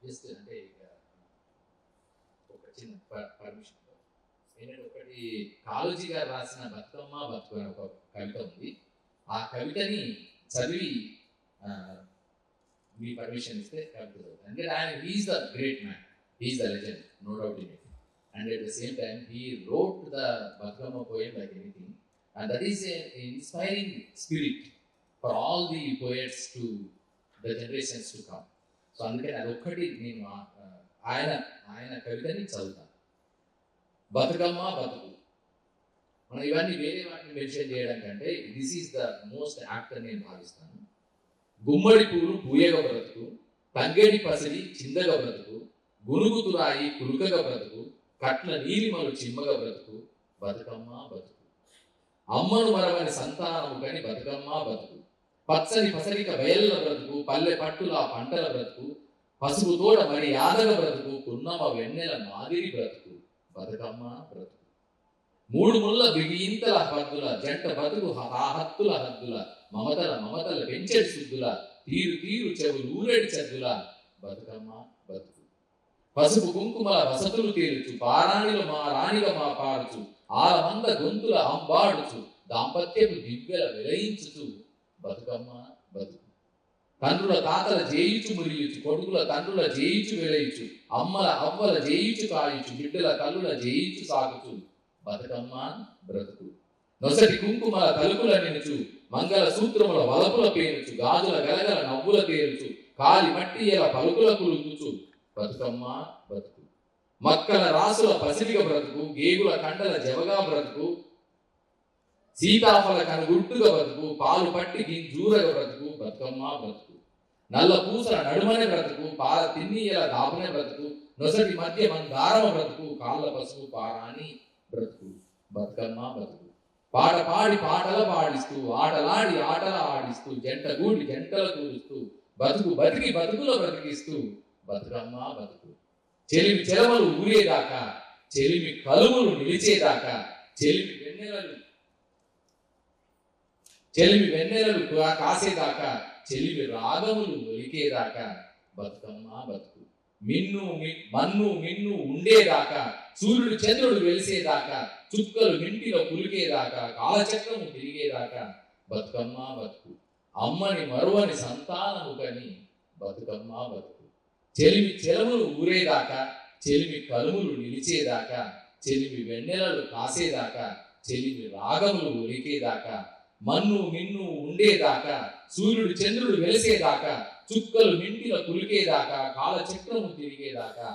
Just అంటే ఒక చిన్న పర్మిషన్ ఏంటంటే ఒకటి కాళోజీ గారు రాసిన బతుకమ్మ బతుకు అనే ఒక కవిత ఉంది. ఆ కవితని చదివి మీ పర్మిషన్ ఇస్తే కవిత చదువుతాను. ఎందుకంటే ఆయన he's the great man, he's the legend, no doubt in it. And at the same time, he wrote the Batukamma poem like anything. And that is an inspiring spirit for all the poets to the generations to come. So అందుకని అది ఒక్కటి నేను ఆయన కవితని చదువుతాను. బతుకమ్మ బతుకు, మనం ఇవన్నీ వేరే వాటిని మెన్షన్ చేయడం కంటే this is the most act అని నేను భావిస్తాను. గుమ్మడి పూలు పూయగ బ్రతుకు, తంగేడి పసిడి చిందగ బ్రతుకు, గునుగు తురాయి కురుకగ బ్రతుకు, కట్ల నీలిమలు చిమ్మగ బ్రతుకు, బతుకమ్మ బతుకు. అమ్మను మరవని సంతానము కని బతుకమ్మ బతుకు, పచ్చని పసరిక బయళ్ళ బ్రతుకు, పల్లె పట్టుల పంటల బ్రతుకు, పసుపు తోడ మరి యాదగ బ్రతుకు, పున్నమ వెన్నెల మాదిరి బ్రతుకు, బతుకమ్మ బ్రతుకు. మూడు ముళ్ళ బిగింతల హద్దుల జంట బతుకు హత్తుల హద్దుల, మమతల పెంచెడి శుద్ధుల, తీరు తీరు చెవులు ఊరెడి చద్దుల, బతుకమ్మ బతుకు. పసుపు కుంకుమల వసతులు తేలుచు, పారాణిలు మా రాణిగా మా పాడుచు, ఆలమంద గొంతుల అంబాడుచు, దాంపత్యపు దివ్యల విలయించుచు, బతుకమ్మ బతుకు. తండ్రుల తాతల జేయుచు మురియుచు, కొడుకుల తండ్రుల జేయుచు వెలయుచు, అమ్మల అవ్వల జేయుచు కాయుచు, బిడ్డల కల్లుల జేయుచు సాగుచు, బతుకమ్మ బ్రతుకు. నొసటి కుంకుమల తలుపుల నినుచు, మంగళ సూత్రముల వలపుల పేనుచు, గాజుల గలగల నవ్వుల తేరుచు, కాలి మట్టి ఎల పలుకుల కులుగుచు, బతుకమ్మ బతుకు. మక్కల రాసుల పసిరిగ బ్రతుకు, గేగుల కండల జవగా బ్రతుకు, సీతాఫల కనుగుట్టుగా బ్రతుకు, పాలు పట్టి గింజూరగ బ్రతుకు, బతుకమ్మ బ్రతుకు. నల్ల పూసల నడుమనే బ్రతుకు, పాల తిన్నీయల దాపునే బ్రతుకు, నొసటి మధ్య మందారమ బ్రతుకు, కాళ్ళ పసుపు పారాని బ్రతుకు, బతుకమ్మ బతుకు. పాట పాడి పాటల పాడిస్తూ, ఆటలాడి ఆటల ఆడిస్తూ, జంట గూడి జంటల కూరుస్తూ, బతుకు బతికి బతుకుల బ్రతికిస్తూ, బతుకమ్మ బతుకు. చెలిమి చెలమలు ఊరేదాకా, చెలిమి కలుములు నిలిచేదాకా, చెలిమి వెన్నెలలు కాసేదాకా, చెలిమి రాగములు ఒలికేదాకా, బతుకమ్మ బతుకు. మన్ను మిన్ను ఉండేదాకా, సూర్యుడు చంద్రుడు వెలిసేదాకా, చుక్కలు ఇంటిలో కులికేదాకా, కాలచక్రము తిరిగేదాకా, బతుకమ్మ బతుకు. అమ్మని మరువని సంతానము కని, బతుకమ్మ బతుకు. చెలిమి చెలములు ఊరేదాకా, చెలిమి కలుములు నిలిచేదాకా, చెలిమి వెన్నెలలు కాసేదాకా, చెలిమి రాగములు ఒలికేదాకా, మన్ను మిన్ను ఉండేదాకా, సూర్యుడు చంద్రుడు వెలిసేదాకా, చుక్కలు నింటిలో కులికేదాకా, కాలచక్రము తిరిగేదాకా,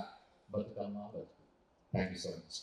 బతుకమ్మ బతుకు. Thank you so much.